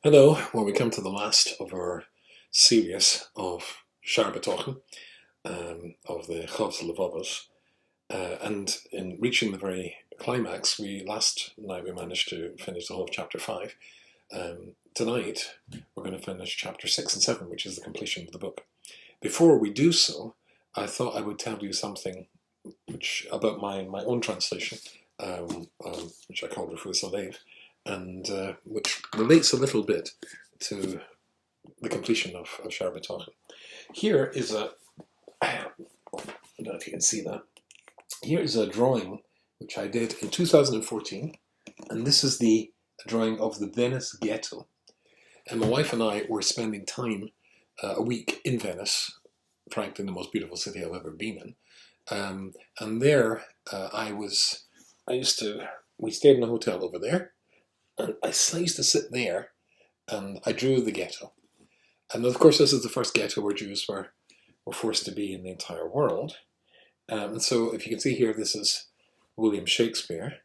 Hello, well, we come to the last of our series of Bitachon, of the Chavs Levavos, and in reaching the very climax, last night we managed to finish the whole of chapter 5. Tonight we're going to finish chapter 6 and 7, which is the completion of the book. Before we do so, I thought I would tell you something about my own translation, which I called Rufus Alev, and which relates a little bit to the completion of Shar Bitachon. Here is I don't know if you can see that. Here is a drawing which I did in 2014, and this is the drawing of the Venice ghetto. And my wife and I were spending time a week in Venice, frankly the most beautiful city I've ever been in. And there we stayed in a hotel over there, and I used to sit there and I drew the ghetto. And of course this is the first ghetto where Jews were forced to be in the entire world. And so if you can see here, this is William Shakespeare.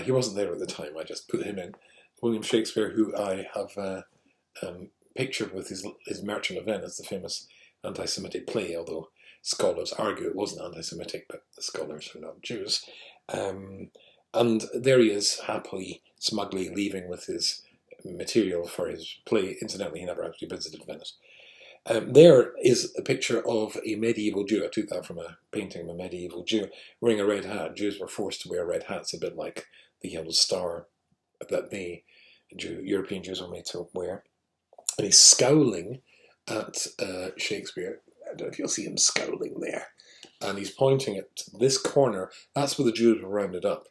He wasn't there at the time, I just put him in. William Shakespeare, who I have pictured with his Merchant of Venice, the famous anti-Semitic play, although scholars argue it wasn't anti-Semitic, but the scholars are not Jews. And there he is, happily, smugly leaving with his material for his play. Incidentally, he never actually visited Venice. There is a picture of a medieval Jew. I took that from a painting of a medieval Jew wearing a red hat. Jews were forced to wear red hats, a bit like the yellow star that European Jews were made to wear. And he's scowling at Shakespeare. I don't know if you'll see him scowling there. And he's pointing at this corner. That's where the Jews were rounded up.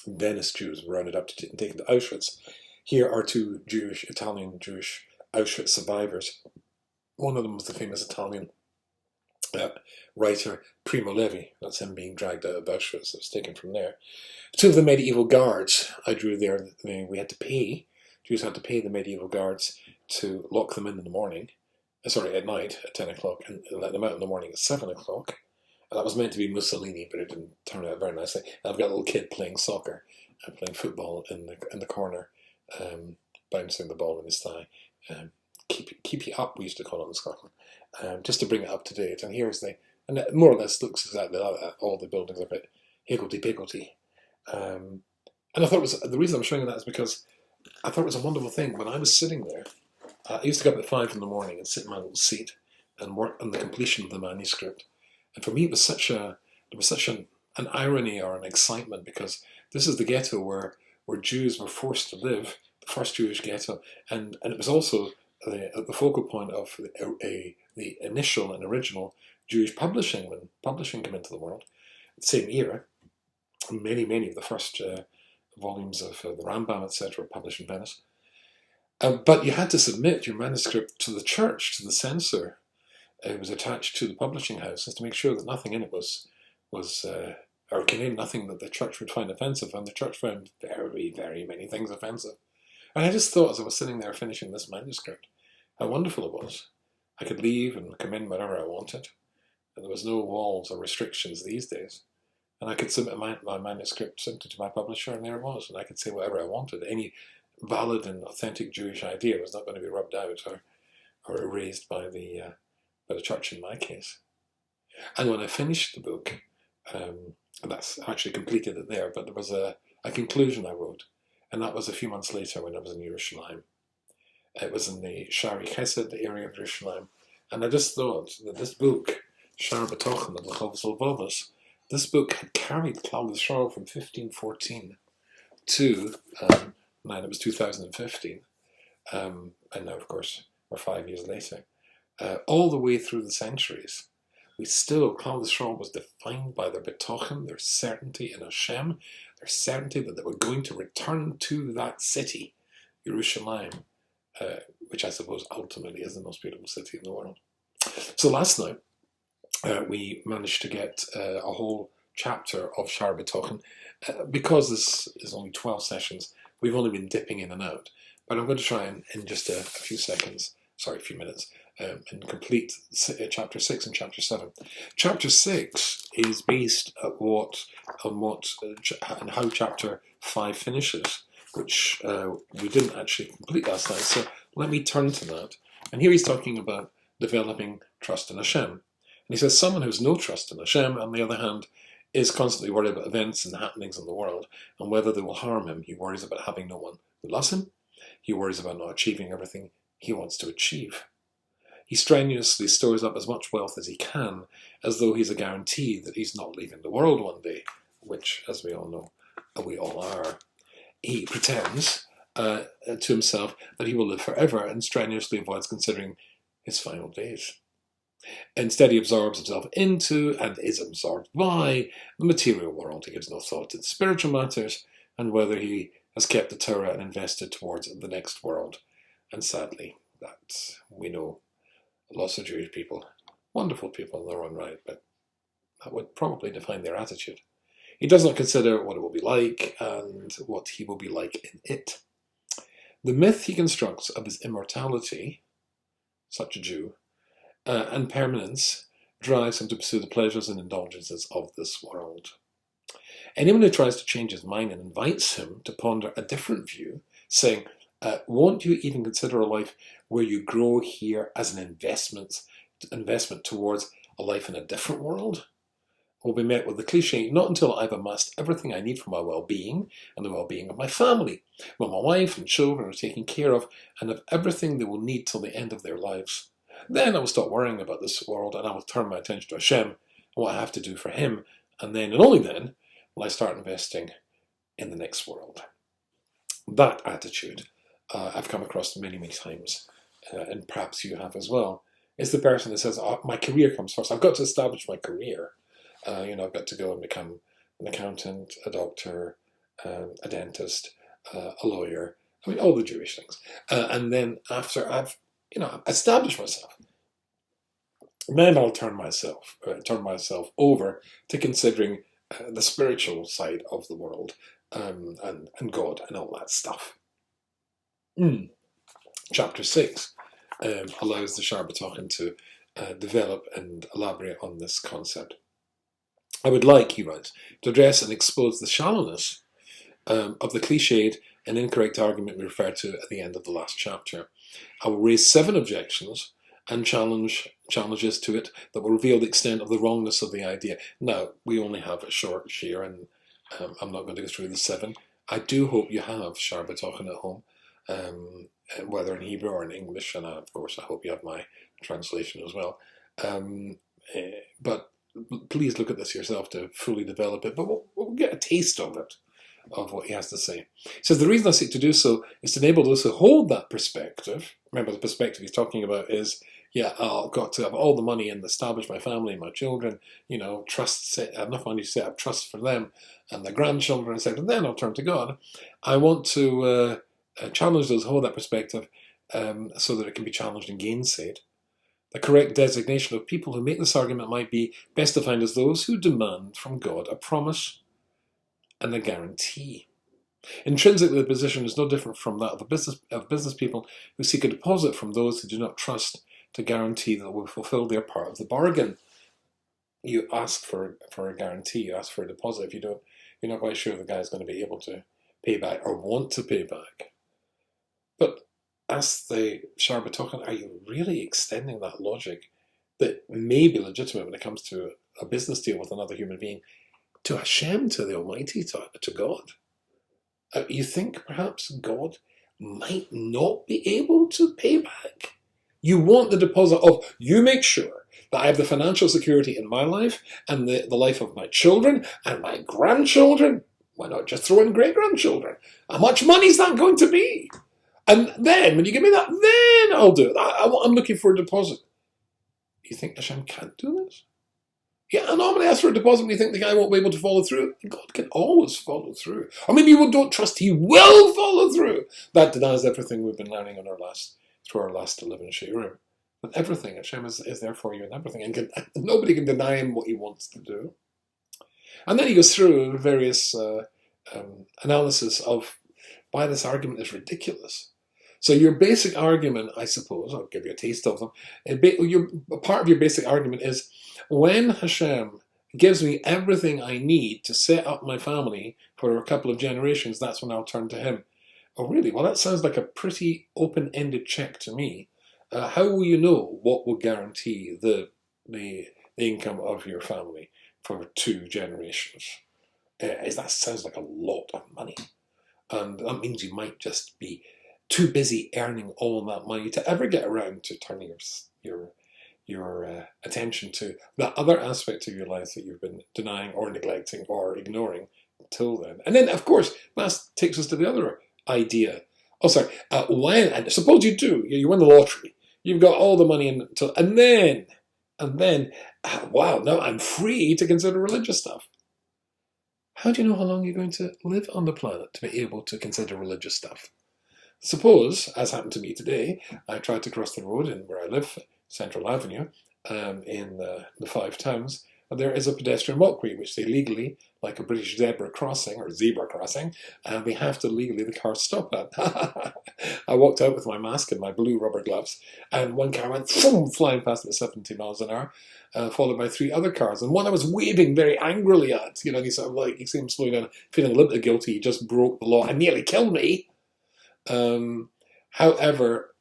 Venice Jews were rounded up to taken to Auschwitz. Here are two Italian Jewish Auschwitz survivors. One of them was the famous Italian writer Primo Levi. That's him being dragged out of Auschwitz. It was taken from there. Two of the medieval guards I drew there. Jews had to pay the medieval guards to lock them in the morning. At night at 10 o'clock, and let them out in the morning at 7 o'clock. And that was meant to be Mussolini, but it didn't turn out very nicely. And I've got a little kid playing soccer and playing football in the corner, bouncing the ball in his thigh. Keep you up, we used to call it in Scotland, just to bring it up to date. And and it more or less looks exactly like that. All the buildings are a bit higgledy-piggledy. And I thought the reason I'm showing you that is because I thought it was a wonderful thing. When I was sitting there, I used to get up at 5 in the morning and sit in my little seat and work on the completion of the manuscript. And for me, it was such an irony or an excitement, because this is the ghetto where Jews were forced to live, the first Jewish ghetto, and it was also the focal point of the initial and original Jewish publishing when publishing came into the world. Same era, many of the first volumes of the Rambam, etc., were published in Venice. But you had to submit your manuscript to the church, to the censor. It was attached to the publishing houses to make sure that nothing in it or contained nothing that the church would find offensive, and the church found very, very many things offensive. And I just thought, as I was sitting there finishing this manuscript, how wonderful it was. I could leave and come in whenever I wanted, and there was no walls or restrictions these days. And I could submit my manuscript, sent it to my publisher, and there it was. And I could say whatever I wanted. Any valid and authentic Jewish idea was not going to be rubbed out or erased by the church in my case. And when I finished the book, and that's actually completed it there, but there was a conclusion I wrote, and that was a few months later when I was in Yerushalayim. It was in the Shari Chesed area of Yerushalayim, and I just thought that this book, Shar Bitachon of the Chavs Levavos, this book had carried Klal Yisrael from 1514 to, now it was 2015, and now of course we're 5 years later. All the way through the centuries, Klal Yisrael was defined by their bitachon, their certainty in Hashem, their certainty that they were going to return to that city, Yerushalayim, which I suppose ultimately is the most beautiful city in the world. So last night, we managed to get a whole chapter of Shar Bitachon. Because this is only 12 sessions, we've only been dipping in and out. But I'm going to try and, in just a few minutes, and complete chapter 6 and chapter 7. Chapter 6 is based on how chapter 5 finishes. which we didn't actually complete last night. So let me turn to that. And here he's talking about developing trust in Hashem. And he says someone who has no trust in Hashem, on the other hand, is constantly worried about events and happenings in the world and whether they will harm him. He worries about having no one who loves him. He worries about not achieving everything he wants to achieve. He strenuously stores up as much wealth as he can, as though he's a guarantee that he's not leaving the world one day, which, as we all know, we all are. He pretends to himself that he will live forever and strenuously avoids considering his final days. Instead, he absorbs himself into and is absorbed by the material world. He gives no thought to the spiritual matters and whether he has kept the Torah and invested towards the next world. And sadly, that we know lots of Jewish people, wonderful people in their own right, but that would probably define their attitude. He does not consider what it will be like and what he will be like in it. The myth he constructs of his immortality, such a Jew, and permanence drives him to pursue the pleasures and indulgences of this world. Anyone who tries to change his mind and invites him to ponder a different view, saying, won't you even consider a life where you grow here as an investment towards a life in a different world? Will be met with the cliche, not until I've amassed everything I need for my well-being and the well-being of my family, when my wife and children are taken care of and have everything they will need till the end of their lives. Then I will stop worrying about this world and I will turn my attention to Hashem and what I have to do for Him, and then and only then will I start investing in the next world. That attitude I've come across many, many times, and perhaps you have as well, is the person that says, my career comes first. I've got to establish my career. I've got to go and become an accountant, a doctor, a dentist, a lawyer. I mean, all the Jewish things. And then after I've established myself, then I'll turn myself over to considering the spiritual side of the world and God and all that stuff. Chapter 6 allows the Bitachon to develop and elaborate on this concept. I would like, he writes, to address and expose the shallowness of the cliched and incorrect argument we referred to at the end of the last chapter. I will raise 7 objections and challenges to it that will reveal the extent of the wrongness of the idea. Now, we only have a short share, and I'm not going to go through the 7. I do hope you have Shar Bitachon at home, whether in Hebrew or in English, and of course I hope you have my translation as well. But please look at this yourself to fully develop it, but we'll get a taste of it, of what he has to say. He says, the reason I seek to do so is to enable those who hold that perspective. Remember, the perspective he's talking about is, I've got to have all the money and establish my family and my children, have enough money to set up trust for them and their grandchildren, etc. Then I'll turn to God. I want to challenge those who hold that perspective so that it can be challenged and gainsaid. The correct designation of people who make this argument might be best defined as those who demand from God a promise and a guarantee. Intrinsically, the position is no different from that of business people who seek a deposit from those who do not trust to guarantee that they will fulfill their part of the bargain. You ask for a guarantee, you ask for a deposit if you're not quite sure the guy's going to be able to pay back or want to pay back. But ask the Shar Bitachon, are you really extending that logic that may be legitimate when it comes to a business deal with another human being to Hashem, to the Almighty, to God? You think perhaps God might not be able to pay back? You want the deposit of, you make sure that I have the financial security in my life and the life of my children and my grandchildren. Why not just throw in great-grandchildren? How much money is that going to be? And then, when you give me that, then I'll do it. I'm looking for a deposit. You think Hashem can't do this? Yeah, I normally ask for a deposit when you think the guy won't be able to follow through. God can always follow through. Or maybe you don't trust he will follow through. That denies everything we've been learning through our last 11 shiurim. But everything, Hashem is there for you and everything. And nobody can deny him what he wants to do. And then he goes through various analysis of why this argument is ridiculous. So your basic argument, I suppose, I'll give you a taste of them, part of your basic argument is, when Hashem gives me everything I need to set up my family for a couple of generations, that's when I'll turn to him. Oh, really? Well, that sounds like a pretty open-ended check to me. How will you know what will guarantee the income of your family for 2 generations? That sounds like a lot of money. And that means you might just be too busy earning all that money to ever get around to turning your attention to that other aspect of your life that you've been denying or neglecting or ignoring till then. And then, of course, that takes us to the other idea. Oh, sorry. And suppose you do, you win the lottery, you've got all the money until, and then, wow, now I'm free to consider religious stuff. How do you know how long you're going to live on the planet to be able to consider religious stuff? Suppose, as happened to me today, I tried to cross the road in where I live, Central Avenue, in the Five Towns, and there is a pedestrian walkway which they legally, like a British zebra crossing or zebra crossing, and they have to legally the cars stop at. I walked out with my mask and my blue rubber gloves, and one car went flying past at 70 miles an hour, followed by 3 other cars, and one I was waving very angrily at. You know, he sort of like he seemed slowing down, feeling a little bit guilty. He just broke the law and nearly killed me. However,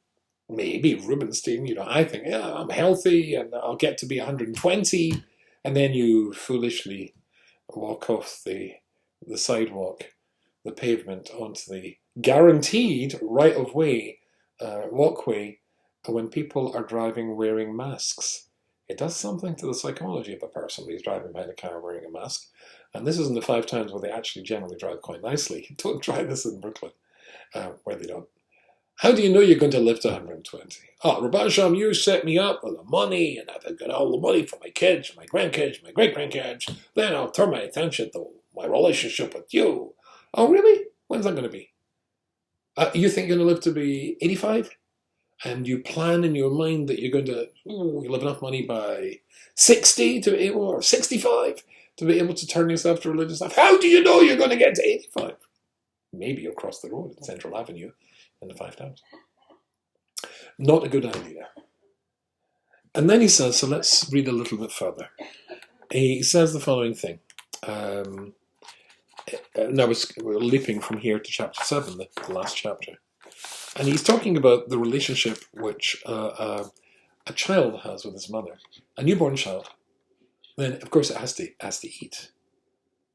maybe Rubenstein, I think, yeah, I'm healthy and I'll get to be 120, and then you foolishly walk off the sidewalk, the pavement, onto the guaranteed right-of-way walkway when people are driving wearing masks. It does something to the psychology of a person who's driving behind a car wearing a mask. And this is in the 5 towns where they actually generally drive quite nicely. Don't try this in Brooklyn. Where they don't. How do you know you're going to live to 120? Oh, Bitachon, you set me up with the money, and I've got all the money for my kids, my grandkids, my great-grandkids. Then I'll turn my attention to my relationship with you. Oh, really? When's that going to be? You think you're going to live to be 85? And you plan in your mind that you're going to you'll have enough money by 60 to be able, or 65 to be able to turn yourself to religious life. How do you know you're going to get to 85? Maybe you'll cross the road at Central Avenue in the 5 Towns. Not a good idea. And then he says, so let's read a little bit further. He says the following thing. Now we're leaping from here to chapter 7, the last chapter. And he's talking about the relationship which a child has with his mother, a newborn child. Then, of course, it has to eat.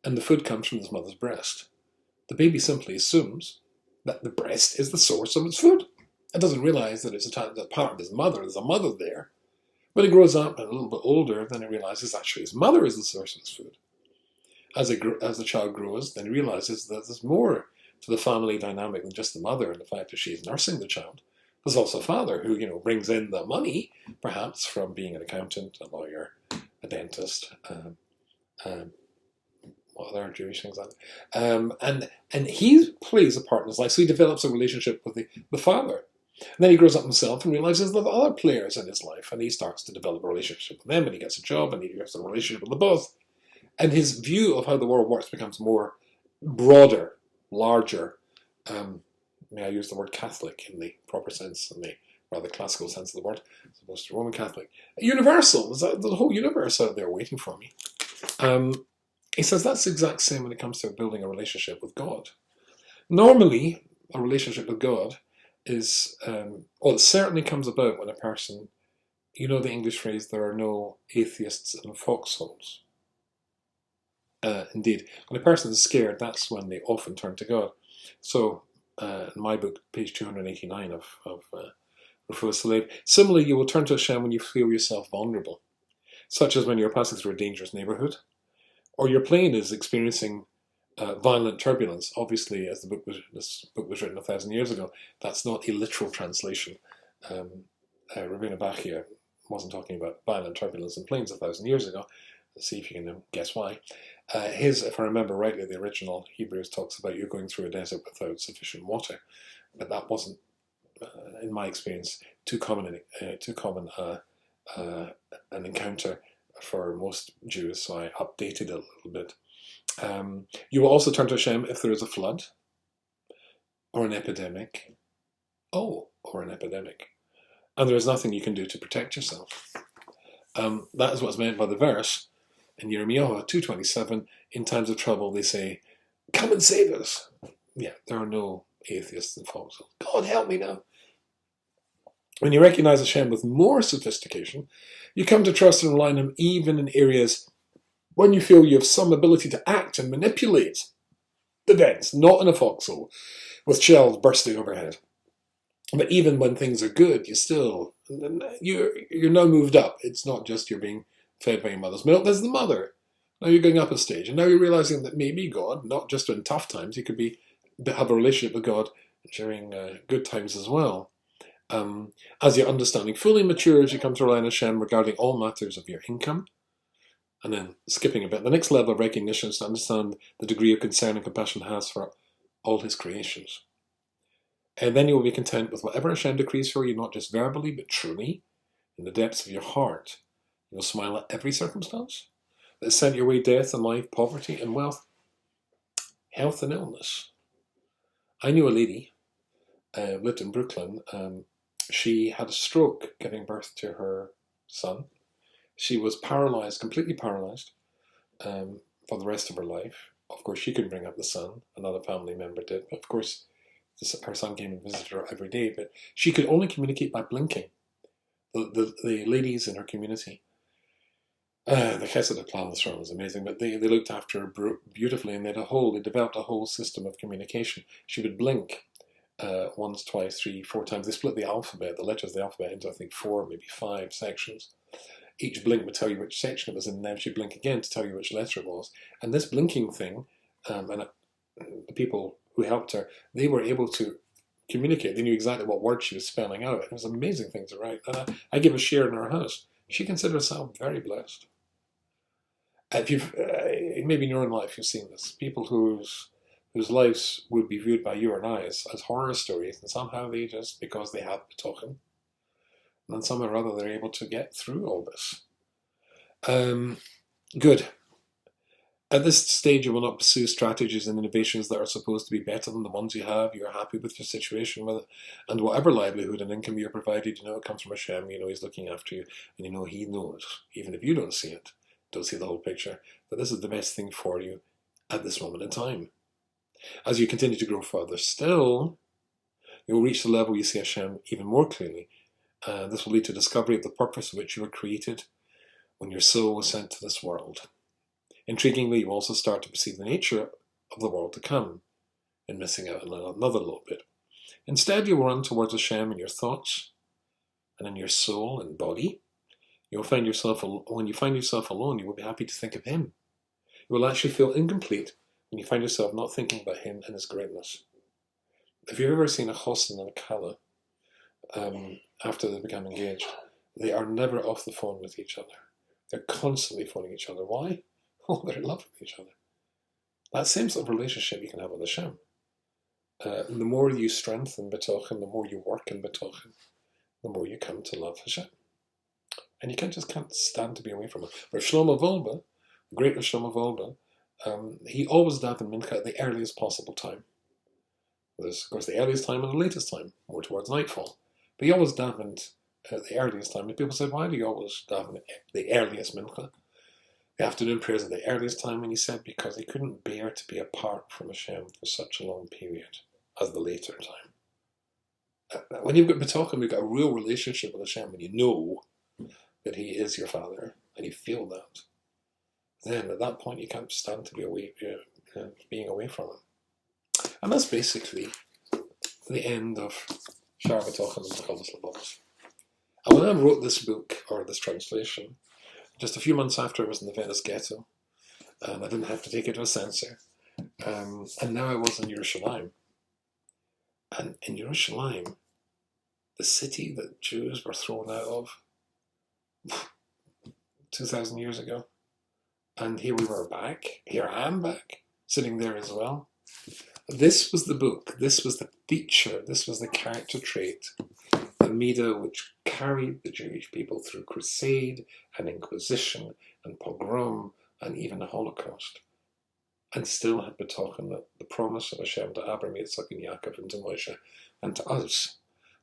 And the food comes from his mother's breast. The baby simply assumes that the breast is the source of its food. It doesn't realize that it's a part of his mother. There's a mother there. When he grows up and a little bit older, then he realizes actually his mother is the source of his food. As the child grows, then he realizes that there's more to the family dynamic than just the mother and the fact that she's nursing the child. There's also a father who, brings in the money, perhaps from being an accountant, a lawyer, a dentist, what other Jewish things like that. And he plays a part in his life, so he develops a relationship with the father. And then he grows up himself and realizes there are other players in his life, and he starts to develop a relationship with them, and he gets a job, and he gets a relationship with them both. And his view of how the world works becomes more broader, larger. May I use the word Catholic in the proper sense, in the rather classical sense of the word, as opposed to Roman Catholic. Universal. There's the whole universe out there waiting for me. He says that's the exact same when it comes to building a relationship with God. Normally, a relationship with God is, it certainly comes about when a person, the English phrase, there are no atheists in foxholes. Indeed, when a person is scared, that's when they often turn to God. So, in my book, page 289 of Refuah Slave, similarly, you will turn to Hashem when you feel yourself vulnerable, such as when you're passing through a dangerous neighborhood, or your plane is experiencing violent turbulence. Obviously, as this book was written 1,000 years ago, that's not a literal translation. Rabbeinu Bachia wasn't talking about violent turbulence in planes 1,000 years ago. Let's see if you can guess why. If I remember rightly, the original Hebrews talks about you going through a desert without sufficient water, but that wasn't, in my experience, too common an encounter for most Jews, so I updated it a little bit. You will also turn to Hashem if there is a flood, or an epidemic. Or an epidemic. And there is nothing you can do to protect yourself. That is what's meant by the verse in Jeremiah 2:27. In times of trouble, they say, "Come and save us." Yeah, there are no atheists and foxholes. God help me now. When you recognize Hashem with more sophistication, you come to trust and rely on him even in areas when you feel you have some ability to act and manipulate events, not in a foxhole with shells bursting overhead. But even when things are good, you're now moved up. It's not just you're being fed by your mother's milk. There's the mother. Now you're going up a stage, and now you're realizing that maybe God, not just in tough times, you could have a relationship with God during good times as well. As your understanding fully matures, you come to rely on Hashem regarding all matters of your income. And then skipping a bit, the next level of recognition is to understand the degree of concern and compassion has for all his creations. And then you will be content with whatever Hashem decrees for you, not just verbally, but truly, in the depths of your heart. You will smile at every circumstance that has sent your way death and life, poverty and wealth, health and illness. I knew a lady, lived in Brooklyn. She had a stroke giving birth to her son. She was paralyzed, completely paralyzed, for the rest of her life. Of course, she couldn't bring up the son. Another family member did. But of course, her son came and visited her every day. But she could only communicate by blinking. The ladies in her community, the Chesed plan was amazing, but they looked after her beautifully, and they developed a whole system of communication. She would blink once, twice, 3, 4 times. They split the letters of the alphabet into, I think, 4, maybe 5 sections. Each blink would tell you which section it was in, and then she'd blink again to tell you which letter it was. And this blinking thing, the people who helped her, they were able to communicate. They knew exactly what word she was spelling out. It was an amazing thing to write. And I give a share in her house. She considered herself very blessed. If you've, maybe in your own life you've seen this. People whose lives would be viewed by you and I as horror stories, and somehow they just, because they have Bitachon, and then somehow or other they're able to get through all this. Good. At this stage, you will not pursue strategies and innovations that are supposed to be better than the ones you have. You're happy with your situation with it. And whatever livelihood and income you're provided, you know it comes from Hashem. You know he's looking after you. And you know he knows, even if you don't see it, don't see the whole picture, that this is the best thing for you at this moment in time. As you continue to grow further still, you will reach the level you see Hashem even more clearly. This will lead to discovery of the purpose for which you were created when your soul was sent to this world. Intriguingly, you also start to perceive the nature of the world to come, and missing out on another little bit. Instead, you will run towards Hashem in your thoughts and in your soul and body. You'll find yourself, when you find yourself alone, you will be happy to think of Him. You will actually feel incomplete when you find yourself not thinking about Him and His greatness. If you've ever seen a chosn and a kala, after they become engaged, they are never off the phone with each other. They're constantly phoning each other. Why? Oh, they're in love with each other. That same sort of relationship you can have with Hashem. The more you strengthen Bitachon, the more you work in Bitachon, the more you come to love Hashem. And you can't stand to be away from it. But Shlomo Volba, the great Shlomo Volba, he always davened Mincha at the earliest possible time. There's, of course, the earliest time and the latest time, more towards nightfall. But he always davened at the earliest time. And people said, why do you always daven at the earliest Mincha? The afternoon prayers at the earliest time, and he said because he couldn't bear to be apart from Hashem for such a long period as the later time. When you've got Bitachon, you've got a real relationship with Hashem, and you know that He is your Father, and you feel that. Then at that point, you can't stand to be away, being away from Him. And that's basically the end of Shar Bitachon and Chavis Labos. And when I wrote this book, or this translation, just a few months after, I was in the Venice ghetto, and I didn't have to take it to a censor. And now I was in Yerushalayim. And in Yerushalayim, the city that Jews were thrown out of 2,000 years ago, and here we were back. Here I am back, sitting there as well. This was the book. This was the feature. This was the character trait, the Midah which carried the Jewish people through crusade and inquisition and pogrom and even the Holocaust, and still had Bitachon that the promise of Hashem to Abraham, Yitzchak, and Yaakov, and to Moshe, and to us,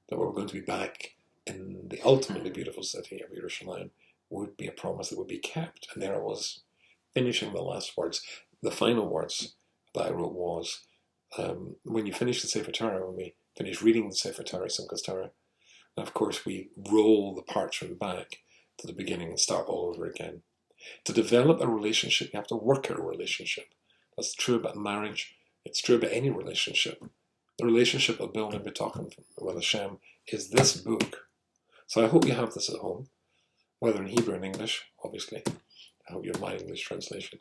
that we were going to be back in the ultimately beautiful city of Yerushalayim, would be a promise that would be kept. And there I was, finishing the last words. The final words that I wrote was, When you finish the Sefer Torah, when we finish reading the Sefer Torah, Simchas Torah, and of course we roll the parchment back to the beginning and start all over again. To develop a relationship, you have to work at a relationship. That's true about marriage. It's true about any relationship. The relationship of building Bitachon with Hashem is this book. So I hope you have this at home, whether in Hebrew and English, obviously. I hope you have my English translation.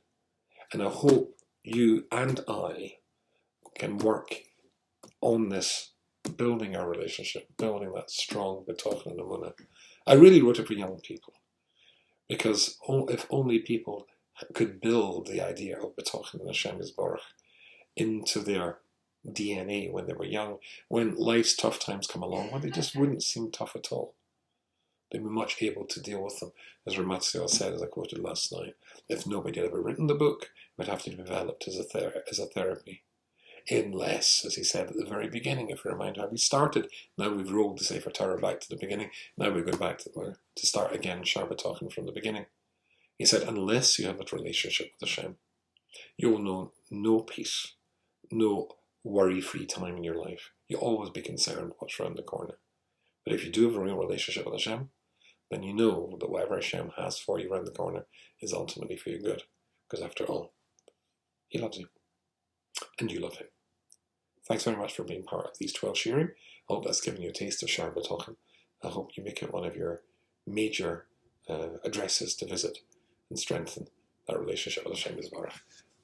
And I hope you and I can work on this, building our relationship, building that strong Bitachon and Emunah. I really wrote it for young people, because if only people could build the idea of Bitachon and Hashem Yisborach into their DNA when they were young, when life's tough times come along, when they just wouldn't seem tough at all. They'd be much able to deal with them. As Ramatzio said, as I quoted last night, if nobody had ever written the book, it would have to be developed as a therapy. Unless, as he said at the very beginning, if you remind how we started, now we've rolled the Sefer Torah back to the beginning, now we go back to start again, Shabbat from the beginning. He said, unless you have a relationship with Hashem, you will know no peace, no worry-free time in your life. You'll always be concerned what's around the corner. But if you do have a real relationship with Hashem, then you know that whatever Hashem has for you around the corner is ultimately for your good. Because after all, He loves you. And you love Him. Thanks very much for being part of these 12 sharing. I hope that's given you a taste of Shar Bitachon. I hope you make it one of your major addresses to visit and strengthen that relationship with Hashem Yisborach.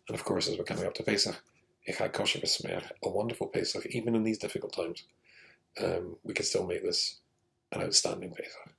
And of course, as we're coming up to Pesach, Echad Kosher B'Smeach, a wonderful Pesach, even in these difficult times. We can still make this an outstanding Pesach.